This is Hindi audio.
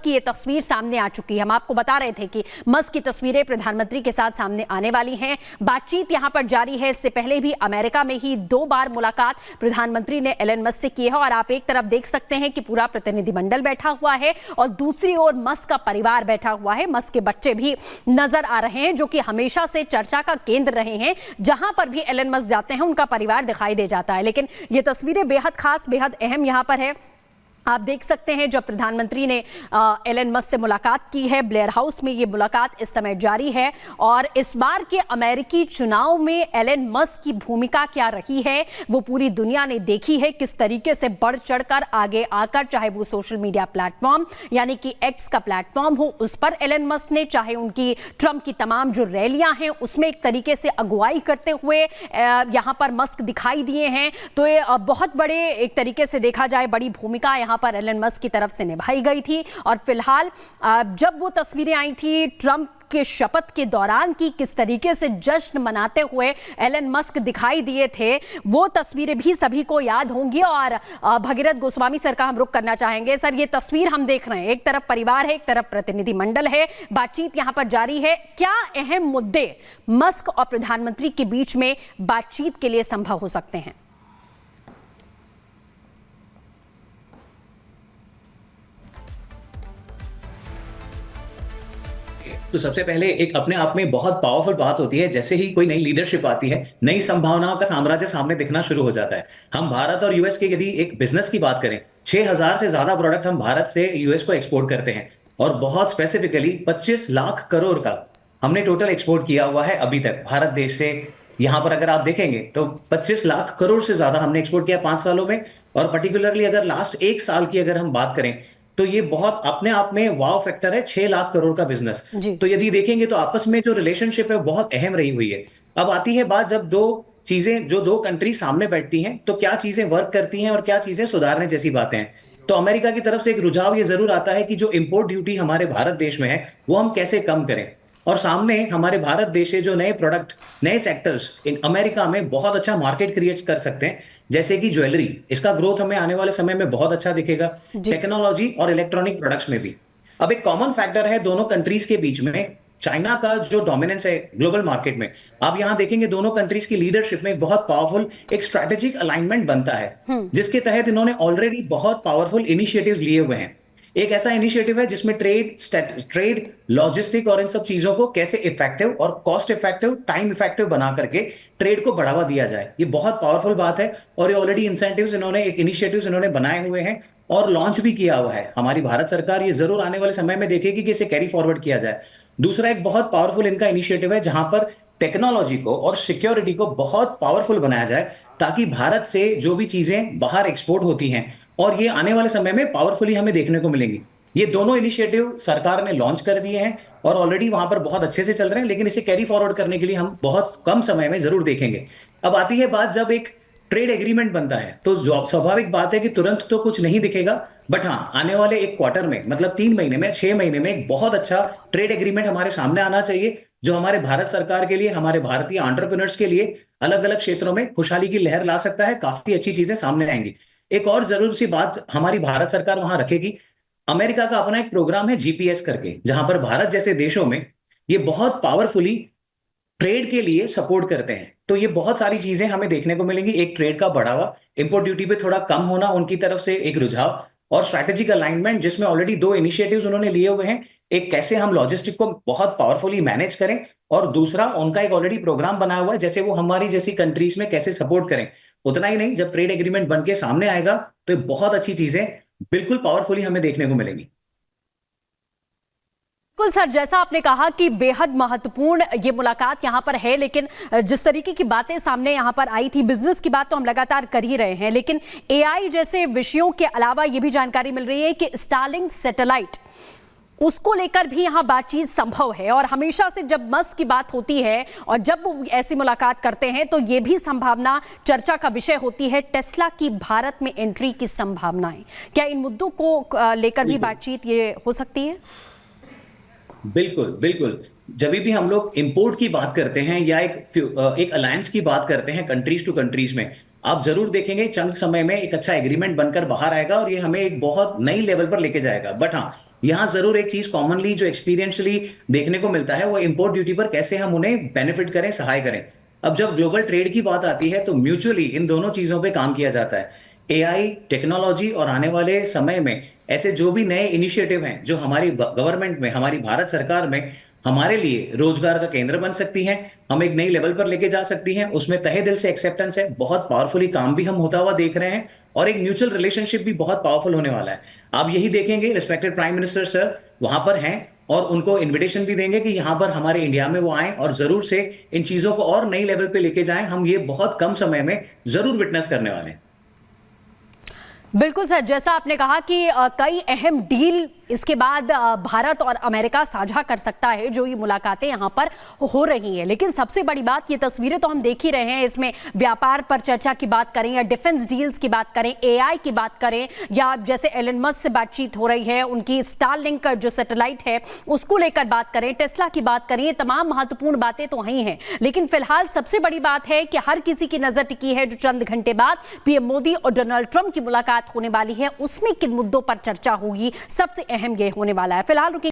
की ये तस्वीर सामने आ चुकी है। हम आपको बता रहे थे कि मस्क की तस्वीरें प्रधानमंत्री के साथ सामने आने वाली हैं। बातचीत यहां पर जारी है। इससे पहले भी अमेरिका में ही 2 बार मुलाकात प्रधानमंत्री ने एलन मस्क से की है और आप एक तरफ देख सकते हैं कि पूरा प्रतिनिधिमंडल बैठा हुआ है और दूसरी ओर मस्क का परिवार बैठा हुआ है। मस्क के बच्चे भी नजर आ रहे हैं जो कि हमेशा से चर्चा का केंद्र रहे हैं। जहां पर भी एलन मस्क जाते हैं उनका परिवार दिखाई दे जाता है। लेकिन ये तस्वीरें बेहद खास, बेहद अहम यहां पर है। आप देख सकते हैं जब प्रधानमंत्री ने एलन मस्क से मुलाकात की है, ब्लेयर हाउस में ये मुलाकात इस समय जारी है। और इस बार के अमेरिकी चुनाव में एलन मस्क की भूमिका क्या रही है वो पूरी दुनिया ने देखी है। किस तरीके से बढ़ चढ़कर आगे आकर, चाहे वो सोशल मीडिया प्लेटफॉर्म यानी कि एक्स का प्लेटफॉर्म हो, उस पर एलन मस्क ने, चाहे उनकी ट्रंप की तमाम जो रैलियां हैं उसमें एक तरीके से अगुवाई करते हुए यहां पर मस्क दिखाई दिए हैं। तो ये बहुत बड़े, एक तरीके से देखा जाए, बड़ी भूमिका यहां पर एलन मस्क की तरफ से निभाई गई थी। और फिलहाल जब वो तस्वीरें आई थी ट्रंप के शपथ के दौरान की, किस तरीके से जश्न मनाते हुए एलन मस्क दिखाई दिए थे, वो तस्वीरें भी सभी को याद होंगी। और भगीरथ गोस्वामी सर का हम रुख करना चाहेंगे। सर, ये तस्वीर हम देख रहे हैं, एक तरफ परिवार है, एक तरफ प्रतिनिधिमंडल है, बातचीत यहां पर जारी है। क्या अहम मुद्दे मस्क और प्रधानमंत्री के बीच में बातचीत के लिए संभव हो सकते हैं? तो सबसे पहले एक अपने आप में बहुत पावरफुल बात होती है, जैसे ही कोई नई लीडरशिप आती है, नई संभावनाओं का साम्राज्य सामने दिखना शुरू हो जाता है। हम भारत और यूएस के यदि एक बिजनेस की बात करें, 6000 से ज्यादा प्रोडक्ट हम भारत से यूएस को एक्सपोर्ट करते हैं और बहुत स्पेसिफिकली 25 लाख करोड़ का हमने टोटल एक्सपोर्ट किया हुआ है अभी तक भारत देश से। यहां पर अगर आप देखेंगे तो 25 लाख करोड़ से ज्यादा हमने एक्सपोर्ट किया 5 सालों में। और पर्टिकुलरली अगर लास्ट 1 साल की अगर हम बात करें तो ये बहुत अपने आप में वाव फैक्टर है, 6 लाख करोड़ का बिजनेस। तो यदि देखेंगे तो आपस में जो रिलेशनशिप है बहुत अहम रही हुई है। अब आती है बात, जब दो कंट्री सामने बैठती हैं तो क्या चीजें वर्क करती हैं और क्या चीजें सुधारने जैसी बातें हैं। तो अमेरिका की तरफ से एक रुझाव ये जरूर आता है कि जो इंपोर्ट ड्यूटी हमारे भारत देश में है वो हम कैसे कम करें। और सामने हमारे भारत देश से जो नए प्रोडक्ट, नए सेक्टर्स इन अमेरिका में बहुत अच्छा मार्केट क्रिएट कर सकते हैं, जैसे कि ज्वेलरी, इसका ग्रोथ हमें आने वाले समय में बहुत अच्छा दिखेगा, टेक्नोलॉजी और इलेक्ट्रॉनिक प्रोडक्ट्स में भी। अब एक कॉमन फैक्टर है दोनों कंट्रीज के बीच में, चाइना का जो डोमिनेंस है ग्लोबल मार्केट में। आप यहां देखेंगे दोनों कंट्रीज की लीडरशिप में बहुत पावरफुल एक स्ट्रेटेजिक अलाइनमेंट बनता है, जिसके तहत इन्होंने ऑलरेडी बहुत पावरफुल इनिशिएटिव्स लिए हुए हैं। एक ऐसा इनिशिएटिव है जिसमें ट्रेड, लॉजिस्टिक और इन सब चीजों को कैसे इफेक्टिव और कॉस्ट इफेक्टिव, टाइम इफेक्टिव बना करके ट्रेड को बढ़ावा दिया जाए। ये बहुत पावरफुल बात है और ये ऑलरेडी इंसेंटिव्स इन्होंने, एक इनिशिएटिव्स इन्होंने बनाए हुए हैं और लॉन्च भी किया हुआ है। हमारी भारत सरकार ये जरूर आने वाले समय में देखेगी कि इसे कैरी फॉरवर्ड किया जाए। दूसरा एक बहुत पावरफुल इनका इनिशिएटिव है जहां पर टेक्नोलॉजी को और सिक्योरिटी को बहुत पावरफुल बनाया जाए, ताकि भारत से जो भी चीजें बाहर एक्सपोर्ट होती हैं और ये आने वाले समय में पावरफुली हमें देखने को मिलेंगी। ये दोनों इनिशिएटिव सरकार ने लॉन्च कर दिए हैं और ऑलरेडी वहां पर बहुत अच्छे से चल रहे हैं, लेकिन इसे कैरी फॉरवर्ड करने के लिए हम बहुत कम समय में जरूर देखेंगे। अब आती है बात, जब एक ट्रेड एग्रीमेंट बनता है तो स्वाभाविक बात है कि तुरंत तो कुछ नहीं दिखेगा, बट हाँ, आने वाले एक क्वार्टर में, मतलब 3 महीने में, 6 महीने में एक बहुत अच्छा ट्रेड एग्रीमेंट हमारे सामने आना चाहिए, जो हमारे भारत सरकार के लिए, हमारे भारतीय एंटरप्रेन्योर्स के लिए अलग अलग क्षेत्रों में खुशहाली की लहर ला सकता है। काफी अच्छी चीजें सामने आएंगी। एक और जरूर सी बात हमारी भारत सरकार वहां रखेगी, अमेरिका का अपना एक प्रोग्राम है जीपीएस करके, जहां पर भारत जैसे देशों में ये बहुत पावरफुली ट्रेड के लिए सपोर्ट करते हैं। तो ये बहुत सारी चीजें हमें देखने को मिलेंगी। एक ट्रेड का बढ़ावा, इंपोर्ट ड्यूटी पे थोड़ा कम होना उनकी तरफ से एक रुझाव, और स्ट्रैटेजिक अलाइनमेंट जिसमें ऑलरेडी 2 इनिशिएटिव्स उन्होंने लिए हुए हैं। एक कैसे हम लॉजिस्टिक को बहुत पावरफुली मैनेज करें, और दूसरा उनका एक ऑलरेडी प्रोग्राम बनाया हुआ है जैसे वो हमारी जैसी कंट्रीज में कैसे सपोर्ट करें। उतना ही नहीं, जब ट्रेड एग्रीमेंट बन के सामने आएगा तो बहुत अच्छी चीजें बिल्कुल पावरफुली हमें देखने को मिलेंगी। बिल्कुल सर, जैसा आपने कहा कि बेहद महत्वपूर्ण ये मुलाकात यहाँ पर है, लेकिन जिस तरीके की बातें सामने यहाँ पर आई थी, बिजनेस की बात तो हम लगातार कर ही रहे हैं, लेकिन एआई जैसे विषयों के अलावा ये भी जानकारी मिल रही है कि स्टारलिंक सैटेलाइट, उसको लेकर भी यहाँ बातचीत संभव है। और हमेशा से जब मस्क की बात होती है और जब वो ऐसी मुलाकात करते हैं तो ये भी संभावना चर्चा का विषय होती है, टेस्ला की भारत में एंट्री की संभावनाएं। क्या इन मुद्दों को लेकर भी बातचीत ये हो सकती है? बिल्कुल बिल्कुल। जब भी हम लोग इंपोर्ट की बात करते हैं या एक अलायंस की बात करते हैं कंट्रीज टू कंट्रीज में, आप जरूर देखेंगे चंद समय में एक अच्छा एग्रीमेंट बनकर बाहर आएगा और ये हमें एक बहुत नई लेवल पर लेके जाएगा। बट हाँ, यहाँ जरूर एक चीज कॉमनली जो एक्सपीरियंशियली देखने को मिलता है वो इंपोर्ट ड्यूटी पर कैसे हम उन्हें बेनिफिट करें, सहाय करें। अब जब ग्लोबल ट्रेड की बात आती है तो म्यूचुअली इन दोनों चीजों पे काम किया जाता है। एआई टेक्नोलॉजी और आने वाले समय में ऐसे जो भी नए इनिशिएटिव हैं जो हमारी गवर्नमेंट में, हमारी भारत सरकार में हमारे लिए रोजगार का केंद्र बन सकती हैं, हम एक नई लेवल पर लेके जा सकती हैं, उसमें तहे दिल से एक्सेप्टेंस है, बहुत पावरफुली काम भी हम होता हुआ देख रहे हैं और एक म्यूचुअल रिलेशनशिप भी बहुत पावरफुल होने वाला है। आप यही देखेंगे रिस्पेक्टेड प्राइम मिनिस्टर सर वहां पर हैं और उनको इनविटेशन भी देंगे कि यहां पर हमारे इंडिया में वो आए और जरूर से इन चीजों को और नई लेवल पे लेके जाएं। हम ये बहुत कम समय में जरूर विटनेस करने वाले हैं। बिल्कुल सर, जैसा आपने कहा कि कई अहम डील इसके बाद भारत और अमेरिका साझा कर सकता है, जो ये मुलाकातें यहाँ पर हो रही हैं। लेकिन सबसे बड़ी बात, ये तस्वीरें तो हम देख ही रहे हैं, इसमें व्यापार पर चर्चा की बात करें या डिफेंस डील्स की बात करें, एआई की बात करें, या जैसे एलन मस्क से बातचीत हो रही है, उनकी स्टारलिंक जो सैटेलाइट है उसको लेकर बात करें, टेस्ला की बात करें, ये तमाम महत्वपूर्ण बातें तो वहीं हैं। लेकिन फिलहाल सबसे बड़ी बात है कि हर किसी की नजर टिकी है जो चंद घंटे बाद पीएम मोदी और डोनाल्ड ट्रंप की मुलाकात होने वाली है, उसमें किन मुद्दों पर चर्चा होगी, सबसे अहम ये होने वाला है। फिलहाल रुकिए।